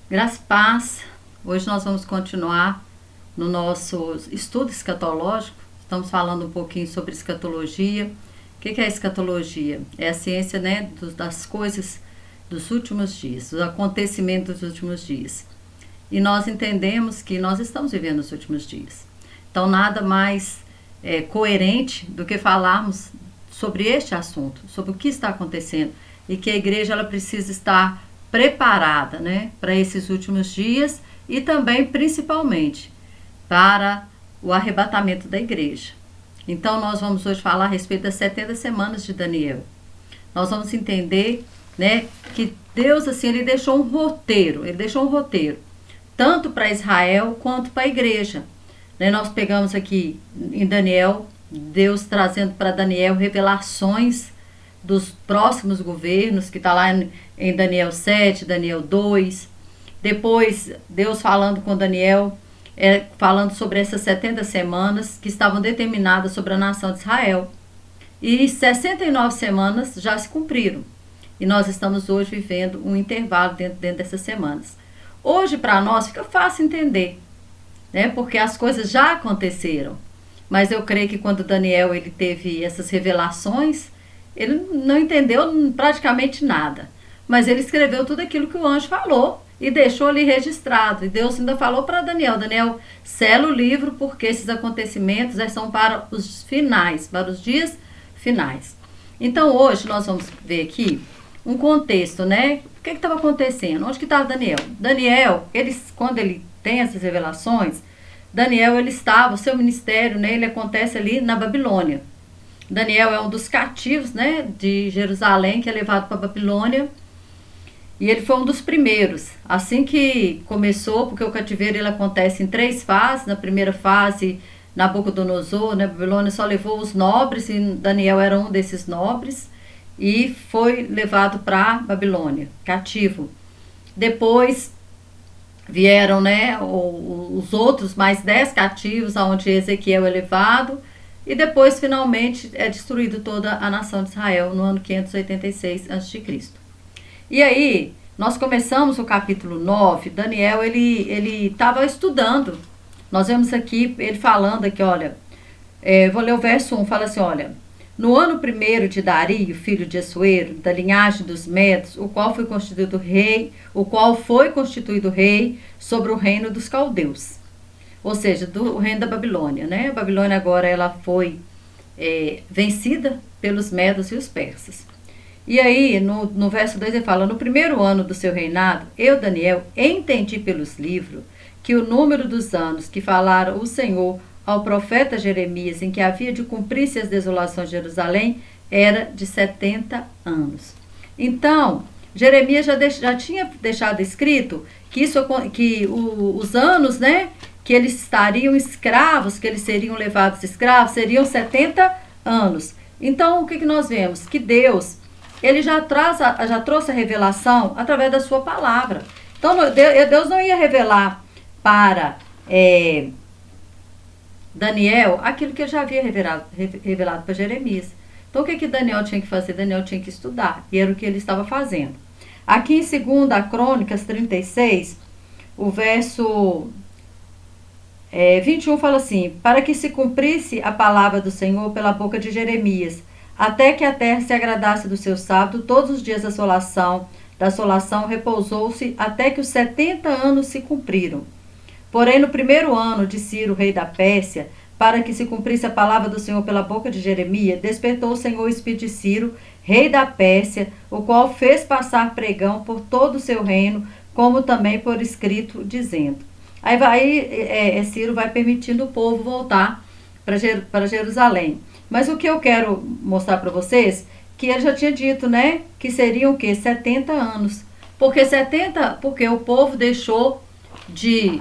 Graça e paz. Hoje nós vamos continuar no nosso estudo escatológico. Estamos falando um pouquinho sobre escatologia. O que é a escatologia? É a ciência, né, das coisas dos últimos dias, dos acontecimentos dos últimos dias. E nós entendemos que nós estamos vivendo os últimos dias. Então, nada mais coerente do que falarmos sobre este assunto, sobre o que está acontecendo e que a igreja ela precisa estar preparada, né, para esses últimos dias e também, principalmente, para o arrebatamento da igreja. Então, nós vamos hoje falar a respeito das 70 semanas de Daniel. Nós vamos entender, né, que Deus, assim, ele deixou um roteiro, tanto para Israel quanto para a igreja. Né, nós pegamos aqui em Daniel, Deus trazendo para Daniel revelações dos próximos governos, que está lá em Daniel 7, Daniel 2. Depois, Deus falando com Daniel, falando sobre essas 70 semanas que estavam determinadas sobre a nação de Israel. E 69 semanas já se cumpriram. E nós estamos hoje vivendo um intervalo dentro dessas semanas. Hoje, para nós, fica fácil entender, né? Porque as coisas já aconteceram. Mas eu creio que quando Daniel ele teve essas revelações, ele não entendeu praticamente nada. Mas ele escreveu tudo aquilo que o anjo falou e deixou ali registrado. E Deus ainda falou para Daniel: Daniel, sela o livro, porque esses acontecimentos são para os finais, para os dias finais. Então hoje nós vamos ver aqui um contexto, né? O que estava acontecendo? Onde que estava Daniel? Daniel, quando ele tem essas revelações, Daniel, ele estava, o seu ministério, né, ele acontece ali na Babilônia. Daniel é um dos cativos, né, de Jerusalém, que é levado para a Babilônia. E ele foi um dos primeiros. Assim que começou, porque o cativeiro ele acontece em 3 fases. Na primeira fase, Nabucodonosor, né, Babilônia só levou os nobres, e Daniel era um desses nobres. E foi levado para Babilônia, cativo. Depois vieram, né, os outros mais 10 cativos, aonde Ezequiel é levado. E depois, finalmente, é destruído toda a nação de Israel no ano 586 a.C. E aí, nós começamos o capítulo 9, Daniel, ele estava estudando. Nós vemos aqui, ele falando aqui, olha, vou ler o verso 1, fala assim, olha: no ano primeiro de Dario, filho de Assuero, da linhagem dos Medos, o qual foi constituído rei sobre o reino dos caldeus. Ou seja, do reino da Babilônia, né? A Babilônia agora ela foi vencida pelos medos e os persas. E aí, no verso 2 ele fala: no primeiro ano do seu reinado, eu, Daniel, entendi pelos livros que o número dos anos que falara o Senhor ao profeta Jeremias, em que havia de cumprir-se as desolações de Jerusalém, era de 70 anos. Então, Jeremias já tinha deixado escrito que os anos, né, que eles estariam escravos, que eles seriam levados escravos, seriam 70 anos. Então, o que nós vemos? Que Deus, ele já trouxe a revelação através da sua palavra. Então, Deus não ia revelar para Daniel aquilo que ele já havia revelado para Jeremias. Então, o que Daniel tinha que fazer? Daniel tinha que estudar, e era o que ele estava fazendo. Aqui em 2 Crônicas 36, o verso 21 fala assim: para que se cumprisse a palavra do Senhor pela boca de Jeremias, até que a terra se agradasse do seu sábado, todos os dias da assolação repousou-se, até que os 70 anos se cumpriram. Porém, no primeiro ano de Ciro, rei da Pérsia, para que se cumprisse a palavra do Senhor pela boca de Jeremias, despertou o Senhor o espírito de Ciro, rei da Pérsia, o qual fez passar pregão por todo o seu reino, como também por escrito, dizendo. Ciro vai permitindo o povo voltar para Jerusalém. Mas o que eu quero mostrar para vocês, que ele já tinha dito, né, que seriam o quê? 70 anos. Porque o povo deixou de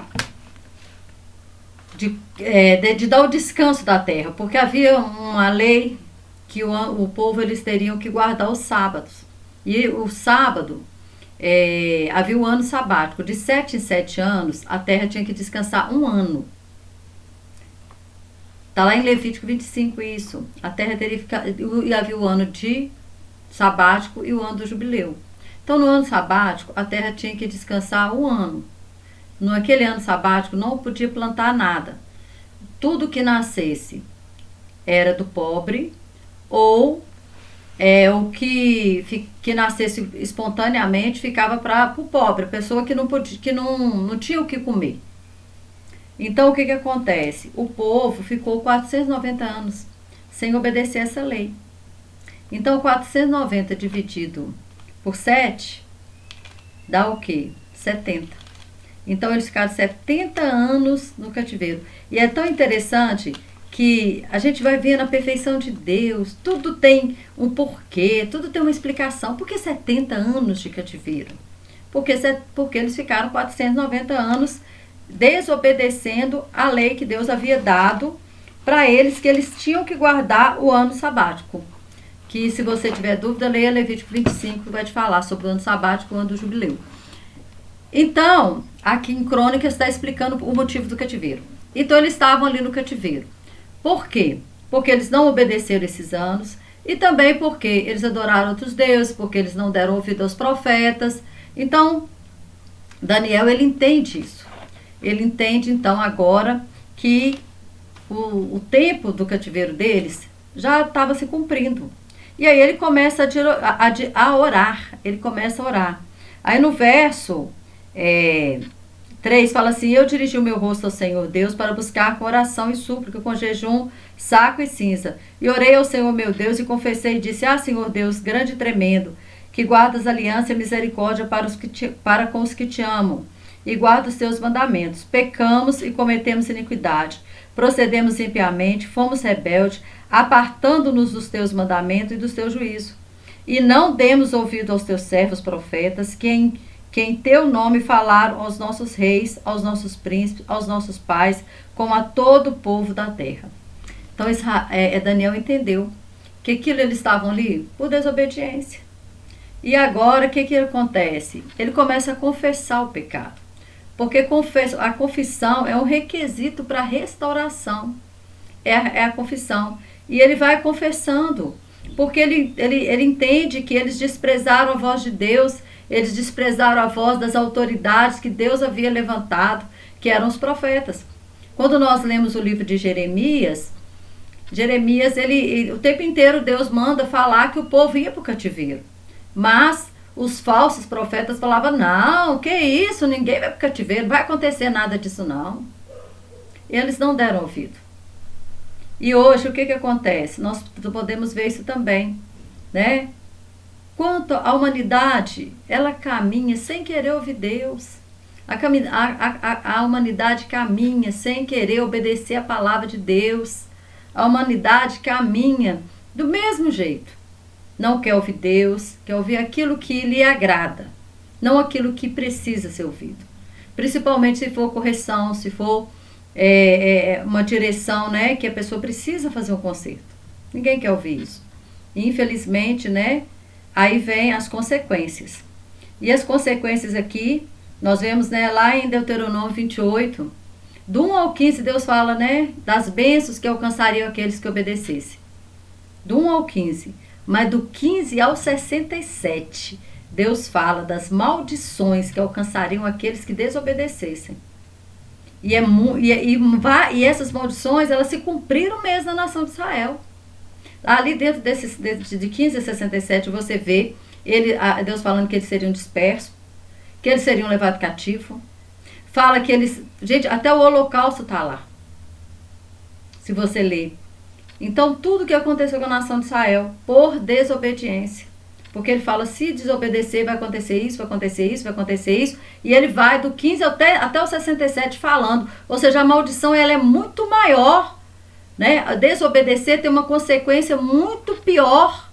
dar o descanso da terra, porque havia uma lei que o povo eles teriam que guardar os sábados. E o sábado, havia o ano sabático, de 7 em 7 anos, a terra tinha que descansar um ano. Está lá em Levítico 25 isso. A terra teria que ficar, e havia o ano de sabático e o ano do jubileu. Então, no ano sabático, a terra tinha que descansar um ano. Naquele ano sabático, não podia plantar nada. Tudo que nascesse era do pobre, ou o que nascesse espontaneamente ficava para o pobre, a pessoa que não tinha o que comer. Então, o que acontece? O povo ficou 490 anos sem obedecer essa lei. Então, 490 dividido por 7 dá o quê? 70. Então, eles ficaram 70 anos no cativeiro. E é tão interessante que a gente vai ver na perfeição de Deus, tudo tem um porquê, tudo tem uma explicação. Por que 70 anos de cativeiro? Porque eles ficaram 490 anos desobedecendo a lei que Deus havia dado para eles, que eles tinham que guardar o ano sabático. Que, se você tiver dúvida, leia Levítico 25, que vai te falar sobre o ano sabático e o ano do jubileu. Então, aqui em Crônicas está explicando o motivo do cativeiro. Então, eles estavam ali no cativeiro. Por quê? Porque eles não obedeceram esses anos, e também porque eles adoraram outros deuses, porque eles não deram ouvido aos profetas. Então, Daniel, ele entende isso. Ele entende, então, agora que o tempo do cativeiro deles já estava se cumprindo. E aí ele começa a orar. Ele começa a orar. Aí no verso 3 fala assim: eu dirigi o meu rosto ao Senhor Deus para buscar com oração e súplica, com jejum, saco e cinza. E orei ao Senhor meu Deus e confessei e disse: Senhor Deus, grande e tremendo, que guardas aliança e misericórdia para com os que te amam, e guarda os teus mandamentos. Pecamos e cometemos iniquidade, procedemos impiamente, fomos rebeldes, apartando-nos dos teus mandamentos e dos teus juízos. E não demos ouvido aos teus servos profetas, que em teu nome falaram aos nossos reis, aos nossos príncipes, aos nossos pais, como a todo o povo da terra. Então Daniel entendeu que aquilo eles estavam ali por desobediência. E agora o que acontece? Ele começa a confessar o pecado. Porque a confissão é um requisito para a restauração. É a confissão. E ele vai confessando, porque ele entende que eles desprezaram a voz de Deus, eles desprezaram a voz das autoridades que Deus havia levantado, que eram os profetas. Quando nós lemos o livro de Jeremias, o tempo inteiro Deus manda falar que o povo ia para o cativeiro. Mas os falsos profetas falavam: não, que isso, ninguém vai para o cativeiro, não vai acontecer nada disso não. E eles não deram ouvido. E hoje o que acontece? Nós podemos ver isso também, né? Quanto à humanidade, ela caminha sem querer ouvir Deus. A humanidade caminha sem querer obedecer a palavra de Deus. A humanidade caminha do mesmo jeito. Não quer ouvir Deus, quer ouvir aquilo que lhe agrada, não aquilo que precisa ser ouvido. Principalmente se for correção, se for uma direção, né, que a pessoa precisa fazer um conserto. Ninguém quer ouvir isso. Infelizmente, né, aí vem as consequências. E as consequências aqui, nós vemos, né, lá em Deuteronômio 28, do 1 ao 15, Deus fala, né, das bênçãos que alcançariam aqueles que obedecessem. Do 1 ao 15. Mas do 15 ao 67, Deus fala das maldições que alcançariam aqueles que desobedecessem. E essas maldições, elas se cumpriram mesmo na nação de Israel. Ali dentro de 15 a 67, você vê Deus falando que eles seriam dispersos, que eles seriam levados cativo. Fala que eles... Gente, até o holocausto está lá. Se você ler. Então, tudo que aconteceu com a nação de Israel, por desobediência. Porque ele fala, se desobedecer, vai acontecer isso, vai acontecer isso, vai acontecer isso. E ele vai do 15 até o 67 falando. Ou seja, a maldição ela é muito maior. Né? A desobedecer tem uma consequência muito pior.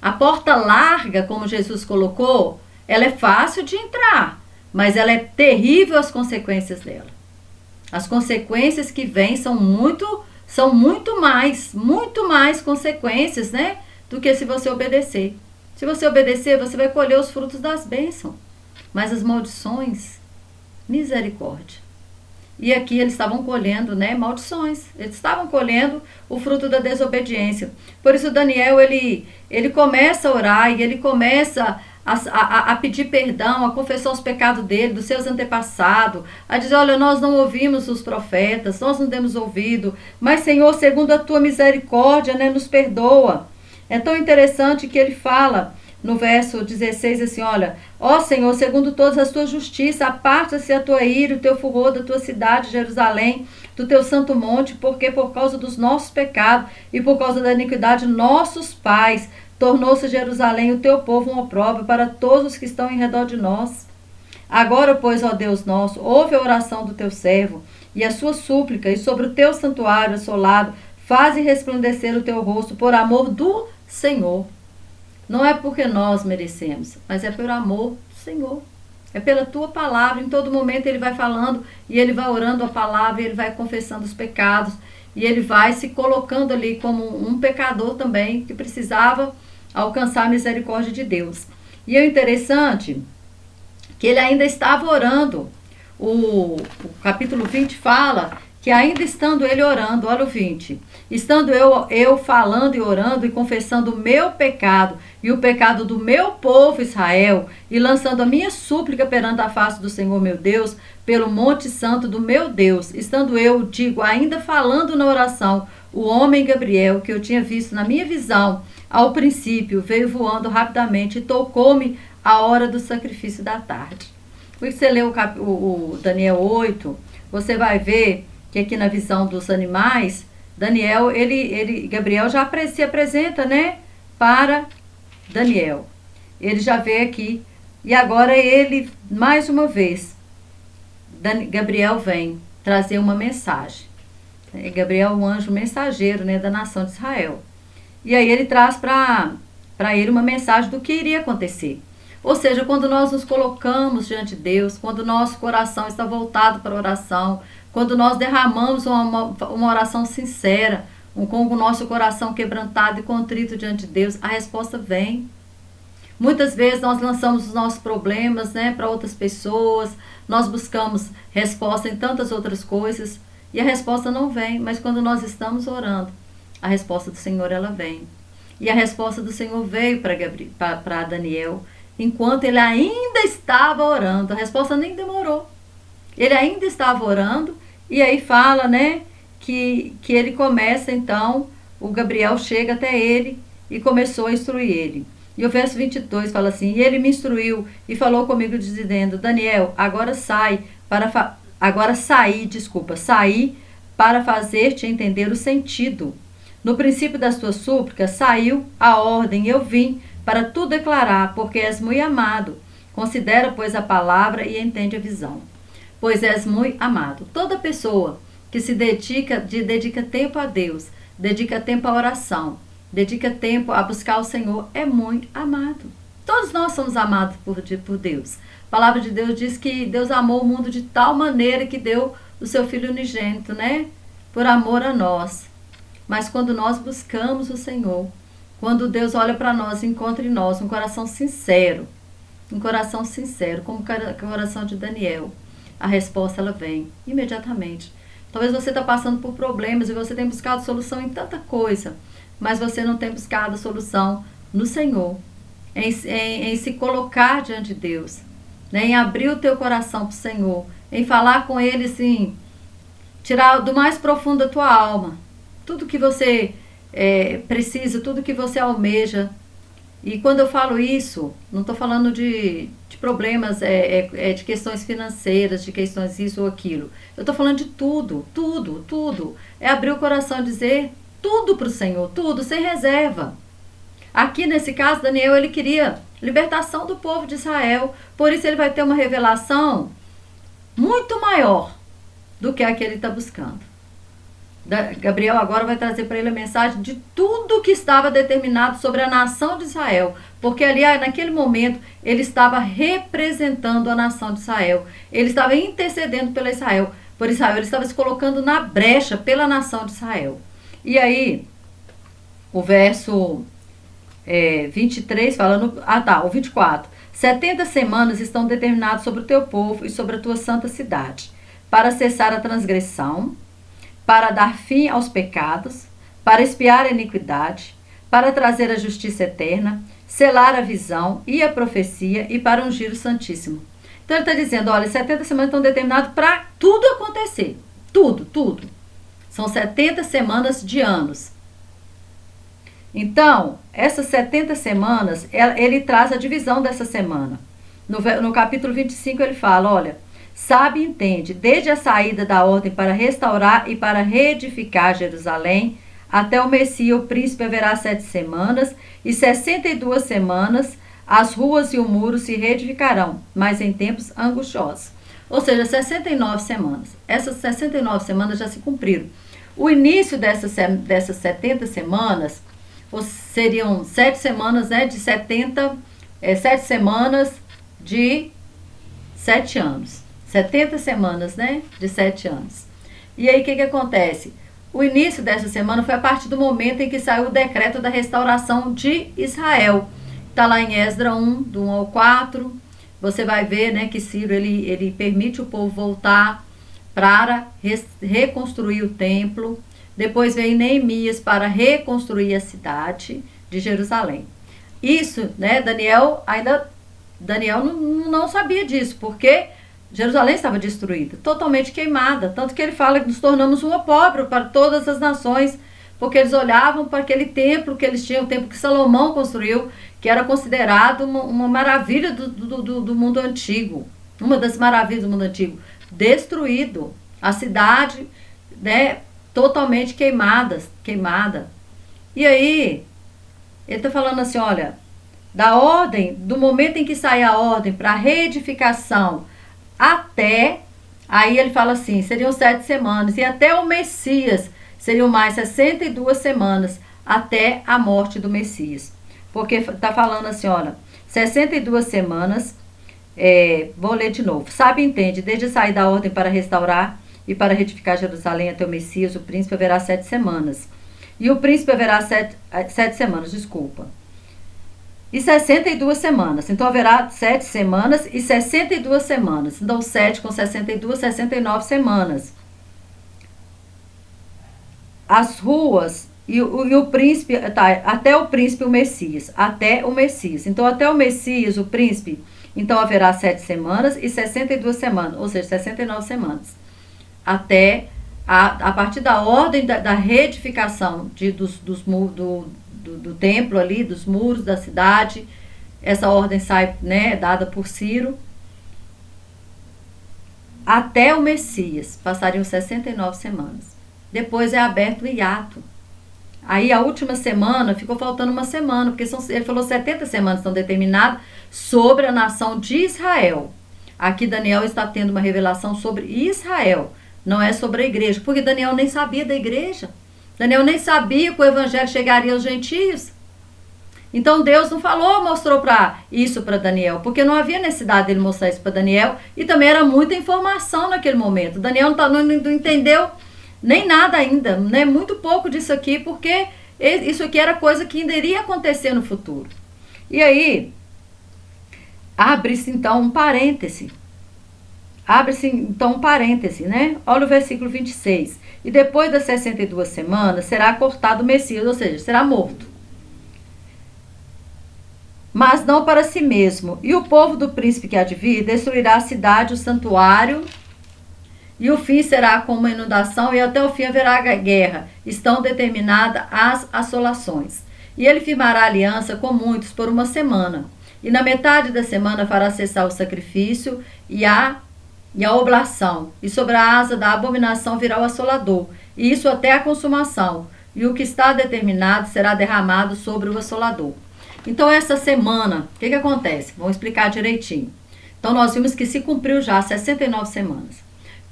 A porta larga, como Jesus colocou, ela é fácil de entrar. Mas ela é terrível as consequências dela. As consequências que vêm são muito mais consequências, né, do que se você obedecer. Se você obedecer, você vai colher os frutos das bênçãos. Mas as maldições, misericórdia. E aqui eles estavam colhendo, né, maldições. Eles estavam colhendo o fruto da desobediência. Por isso Daniel, ele começa a orar e ele começa a pedir perdão, a confessar os pecados dele, dos seus antepassados, a dizer, olha, nós não ouvimos os profetas, nós não temos ouvido, mas Senhor, segundo a tua misericórdia, né, nos perdoa. É tão interessante que ele fala no verso 16 assim, olha, ó Senhor, segundo todas as tuas justiças, aparta-se a tua ira, o teu furor da tua cidade, Jerusalém, do teu santo monte, porque por causa dos nossos pecados e por causa da iniquidade de nossos pais, tornou-se Jerusalém o teu povo um opróbrio para todos os que estão em redor de nós. Agora, pois, ó Deus nosso, ouve a oração do teu servo e a sua súplica, e sobre o teu santuário assolado, faze resplandecer o teu rosto por amor do Senhor. Não é porque nós merecemos, mas é pelo amor do Senhor. É pela tua palavra. Em todo momento ele vai falando e ele vai orando a palavra, ele vai confessando os pecados e ele vai se colocando ali como um pecador também que precisava alcançar a misericórdia de Deus. E é interessante que ele ainda estava orando. O capítulo 20 fala que ainda estando ele orando, olha o 20, estando eu falando e orando e confessando o meu pecado e o pecado do meu povo Israel, e lançando a minha súplica perante a face do Senhor meu Deus, pelo monte santo do meu Deus, estando eu, digo, ainda falando na oração, o homem Gabriel, que eu tinha visto na minha visão, ao princípio, veio voando rapidamente e tocou-me a hora do sacrifício da tarde. Quando você lê o Daniel 8, você vai ver que aqui na visão dos animais, Gabriel já se apresenta, né, para Daniel. Ele já veio aqui e agora ele, mais uma vez, Gabriel vem trazer uma mensagem. Gabriel é um anjo mensageiro, né, da nação de Israel. E aí ele traz para ele uma mensagem do que iria acontecer. Ou seja, quando nós nos colocamos diante de Deus, quando o nosso coração está voltado para a oração, quando nós derramamos uma oração sincera, com o nosso coração quebrantado e contrito diante de Deus, a resposta vem. Muitas vezes nós lançamos os nossos problemas, né, para outras pessoas, nós buscamos resposta em tantas outras coisas e a resposta não vem, mas quando nós estamos orando, a resposta do Senhor ela vem. E a resposta do Senhor veio para Daniel, enquanto ele ainda estava orando. A resposta nem demorou. Ele ainda estava orando, e aí fala, né, que ele começa, então, o Gabriel chega até ele e começou a instruir ele. E o verso 22 fala assim, e ele me instruiu e falou comigo dizendo, Daniel, agora saí para fazer-te entender o sentido. No princípio das tuas súplicas saiu a ordem, eu vim para tu declarar, porque és muito amado. Considera, pois, a palavra e entende a visão. Pois és muito amado. Toda pessoa que se dedica tempo a Deus, dedica tempo à oração, dedica tempo a buscar o Senhor, é muito amado. Todos nós somos amados por Deus. A palavra de Deus diz que Deus amou o mundo de tal maneira que deu o seu Filho unigênito, né? Por amor a nós. Mas quando nós buscamos o Senhor, quando Deus olha para nós e encontra em nós um coração sincero, como o coração de Daniel, a resposta ela vem imediatamente. Talvez você está passando por problemas e você tem buscado solução em tanta coisa, mas você não tem buscado a solução no Senhor, em se colocar diante de Deus, né? Em abrir o teu coração para o Senhor, em falar com Ele assim, tirar do mais profundo da tua alma, tudo que você precisa, tudo que você almeja. E quando eu falo isso, não estou falando de problemas, de questões financeiras, de questões isso ou aquilo. Eu estou falando de tudo. É abrir o coração e dizer tudo para o Senhor, tudo, sem reserva. Aqui nesse caso, Daniel, ele queria libertação do povo de Israel. Por isso ele vai ter uma revelação muito maior do que a que ele está buscando. Gabriel agora vai trazer para ele a mensagem de tudo que estava determinado sobre a nação de Israel, porque ali naquele momento ele estava representando a nação de Israel, ele estava intercedendo por Israel, ele estava se colocando na brecha pela nação de Israel. E aí o verso 23 fala, o 24, 70 semanas estão determinadas sobre o teu povo e sobre a tua santa cidade, para cessar a transgressão, para dar fim aos pecados, para expiar a iniquidade, para trazer a justiça eterna, selar a visão e a profecia e para ungir o Santíssimo. Então ele está dizendo, olha, 70 semanas estão determinadas para tudo acontecer. Tudo, tudo. São 70 semanas de anos. Então, essas 70 semanas, ele traz a divisão dessa semana. No capítulo 25 ele fala, olha, sabe e entende, desde a saída da ordem para restaurar e para reedificar Jerusalém, até o Messias, o príncipe, haverá 7 semanas, e 62 semanas as ruas e o muro se reedificarão, mas em tempos angustiosos. Ou seja, 69 semanas. Essas 69 semanas já se cumpriram. O início dessas 70 semanas seriam 7 semanas, né, de 70, 7 semanas de 7 anos. 70 semanas, né, de 7 anos. E aí, o que acontece? O início dessa semana foi a partir do momento em que saiu o decreto da restauração de Israel. Está lá em Esdras 1, do 1 ao 4. Você vai ver, né, que Ciro ele permite o povo voltar para reconstruir o templo. Depois veio Neemias para reconstruir a cidade de Jerusalém. Isso, né, Daniel não sabia disso, porque Jerusalém estava destruída, totalmente queimada. Tanto que ele fala que nos tornamos um opróbrio para todas as nações, porque eles olhavam para aquele templo que eles tinham, o templo que Salomão construiu, que era considerado uma maravilha do mundo antigo, uma das maravilhas do mundo antigo, destruído. A cidade, né, totalmente queimada. E aí, ele está falando assim, olha, da ordem, do momento em que sai a ordem para a reedificação até, aí ele fala assim, seriam 7 semanas, e até o Messias seriam mais 62 semanas, até a morte do Messias. Porque está falando assim, olha, 62 semanas, vou ler de novo. Sabe e entende, desde sair da ordem para restaurar e para retificar Jerusalém até o Messias, o príncipe haverá 7 semanas. E o príncipe haverá 7 semanas, desculpa. E 62 semanas. Então haverá 7 semanas e 62 semanas. Então 7 com 62, 69 semanas. As ruas e o príncipe, tá, até o príncipe o Messias. Até o Messias. Então até o Messias, o príncipe, então haverá 7 semanas e 62 semanas. Ou seja, 69 semanas. Até a partir da ordem da reedificação do templo ali, dos muros da cidade. Essa ordem sai, né, dada por Ciro. Até o Messias, passariam 69 semanas. Depois é aberto o hiato. Aí a última semana, ficou faltando uma semana, porque ele falou 70 semanas estão determinadas sobre a nação de Israel. Aqui Daniel está tendo uma revelação sobre Israel, não é sobre a igreja, porque Daniel nem sabia da igreja. Daniel nem sabia que o evangelho chegaria aos gentios. Então Deus não mostrou isso para Daniel, porque não havia necessidade dele mostrar isso para Daniel, e também era muita informação naquele momento. Daniel não entendeu nem nada ainda, né? Muito pouco disso aqui, porque isso aqui era coisa que ainda iria acontecer no futuro. E aí, abre-se então um parêntese. Né? Olha o versículo 26. E depois das 62 semanas será cortado o Messias, ou seja, será morto. Mas não para si mesmo. E o povo do príncipe que há de vir destruirá a cidade, o santuário, e o fim será como uma inundação, e até o fim haverá guerra. Estão determinadas as assolações. E ele firmará aliança com muitos por uma semana. E na metade da semana fará cessar o sacrifício e a oblação. E sobre a asa da abominação virá o assolador. E isso até a consumação. E o que está determinado será derramado sobre o assolador. Então, essa semana, o que acontece? Vamos explicar direitinho. Então, nós vimos que se cumpriu já 69 semanas.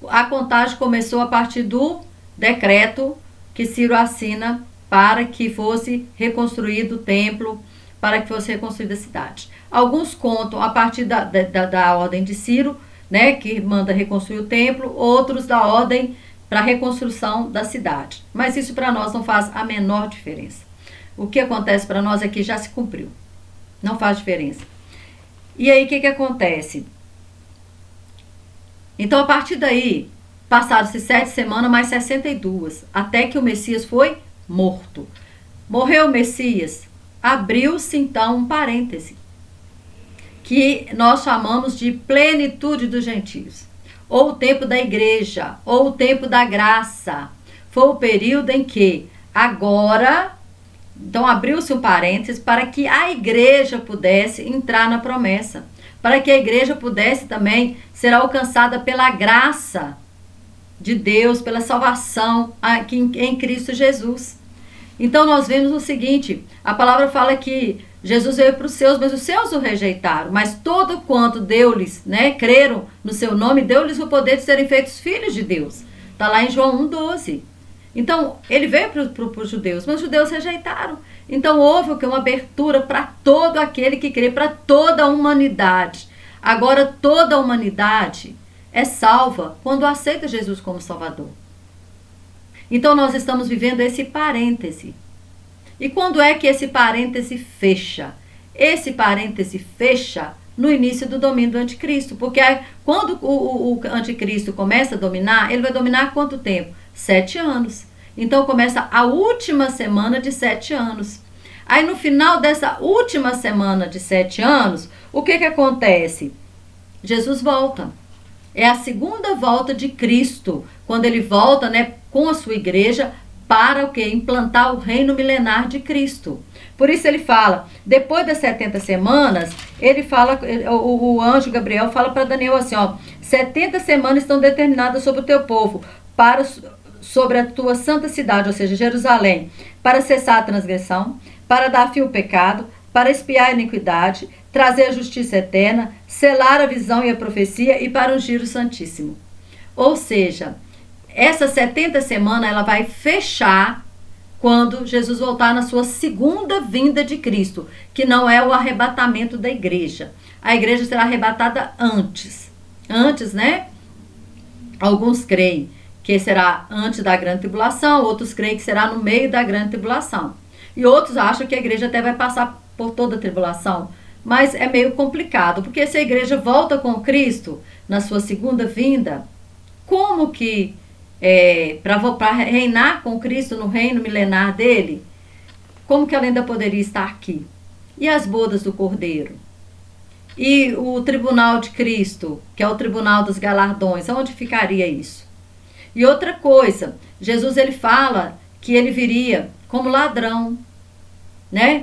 A contagem começou a partir do decreto que Ciro assina para que fosse reconstruído o templo, para que fosse reconstruída a cidade. Alguns contam a partir da ordem de Ciro, né, que manda reconstruir o templo, outros da ordem para a reconstrução da cidade. Mas isso para nós não faz a menor diferença. O que acontece para nós é que já se cumpriu. Não faz diferença. E aí, o que acontece? Então, a partir daí, passaram-se 7 semanas, mais 62, até que o Messias foi morto. Morreu o Messias, abriu-se então um parêntese, que nós chamamos de plenitude dos gentios, ou o tempo da igreja, ou o tempo da graça. Foi o período em que agora, então abriu-se um parênteses para que a igreja pudesse entrar na promessa, para que a igreja pudesse também ser alcançada pela graça de Deus, pela salvação aqui em Cristo Jesus. Então nós vemos o seguinte, a palavra fala que Jesus veio para os seus, mas os seus o rejeitaram. Mas todo quanto deu-lhes, creram no seu nome, deu-lhes o poder de serem feitos filhos de Deus. Está lá em João 1,12. Então, ele veio para os judeus, mas os judeus rejeitaram. Então, houve uma abertura para todo aquele que crê, para toda a humanidade. Agora, toda a humanidade é salva quando aceita Jesus como Salvador. Então, nós estamos vivendo esse parêntese. E quando é que esse parêntese fecha? Esse parêntese fecha no início do domínio do anticristo. Porque quando o anticristo começa a dominar, ele vai dominar quanto tempo? 7 anos. Então começa a última semana de 7 anos. Aí no final dessa última semana de 7 anos, o que acontece? Jesus volta. É a segunda volta de Cristo, quando ele volta, com a sua igreja para o quê? Implantar o reino milenar de Cristo. Por isso ele fala, depois das 70 semanas, ele fala, o anjo Gabriel fala para Daniel assim, 70 semanas estão determinadas sobre o teu povo, sobre a tua santa cidade, ou seja, Jerusalém, para cessar a transgressão, para dar fim ao pecado, para expiar a iniquidade, trazer a justiça eterna, selar a visão e a profecia e para ungir o Santíssimo. Ou seja, essa 70 semanas ela vai fechar quando Jesus voltar na sua segunda vinda de Cristo, que não é o arrebatamento da igreja. A igreja será arrebatada antes. Antes, Alguns creem que será antes da grande tribulação, outros creem que será no meio da grande tribulação. E outros acham que a igreja até vai passar por toda a tribulação. Mas é meio complicado, porque se a igreja volta com Cristo na sua segunda vinda, como que para reinar com Cristo no reino milenar dele, como que ela ainda poderia estar aqui? E as bodas do Cordeiro? E o tribunal de Cristo, que é o tribunal dos galardões, onde ficaria isso? E outra coisa, Jesus ele fala que ele viria como ladrão,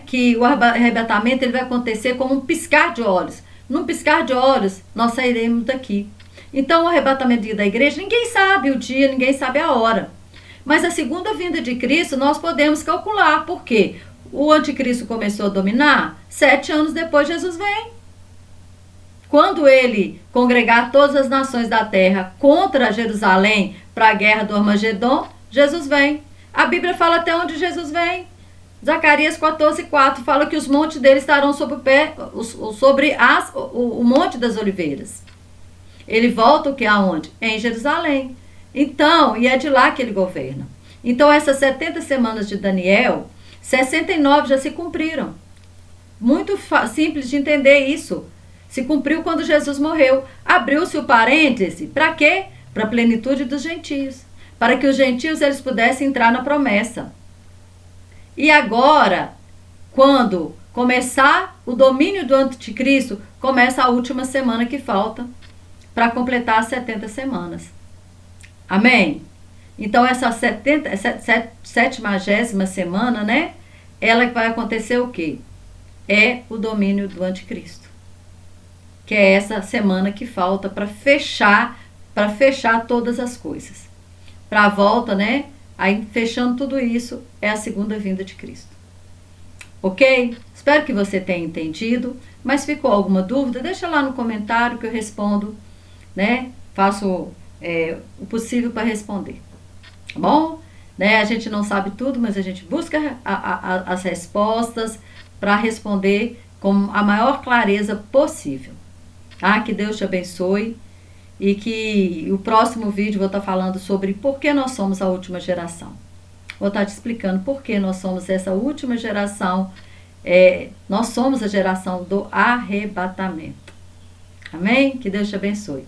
que o arrebatamento ele vai acontecer como um piscar de olhos. Num piscar de olhos, nós sairemos daqui. Então, o arrebatamento da igreja, ninguém sabe o dia, ninguém sabe a hora. Mas a segunda vinda de Cristo, nós podemos calcular. Por quê? O anticristo começou a dominar, 7 anos depois Jesus vem. Quando ele congregar todas as nações da terra contra Jerusalém para a guerra do Armagedon, Jesus vem. A Bíblia fala até onde Jesus vem. Zacarias 14:4 fala que os montes dele estarão sobre o Monte das Oliveiras. Ele volta o que aonde? Em Jerusalém. Então, e é de lá que ele governa. Então, essas 70 semanas de Daniel, 69 já se cumpriram. Muito simples de entender isso. Se cumpriu quando Jesus morreu. Abriu-se o parêntese. Para quê? Para a plenitude dos gentios. Para que os gentios eles pudessem entrar na promessa. E agora, quando começar o domínio do anticristo, começa a última semana que falta para completar as 70 semanas. Amém? Então, essa 70ª semana, ela vai acontecer o quê? É o domínio do anticristo. Que é essa semana que falta para fechar todas as coisas. Para a volta, aí fechando tudo isso, é a segunda vinda de Cristo. Ok? Espero que você tenha entendido. Mas ficou alguma dúvida? Deixa lá no comentário que eu respondo, Faço o possível para responder. Tá bom? A gente não sabe tudo, mas a gente busca as respostas para responder com a maior clareza possível. Tá? Que Deus te abençoe e que o próximo vídeo eu vou estar falando sobre por que nós somos a última geração. Vou estar te explicando por que nós somos essa última geração. Nós somos a geração do arrebatamento. Amém? Que Deus te abençoe.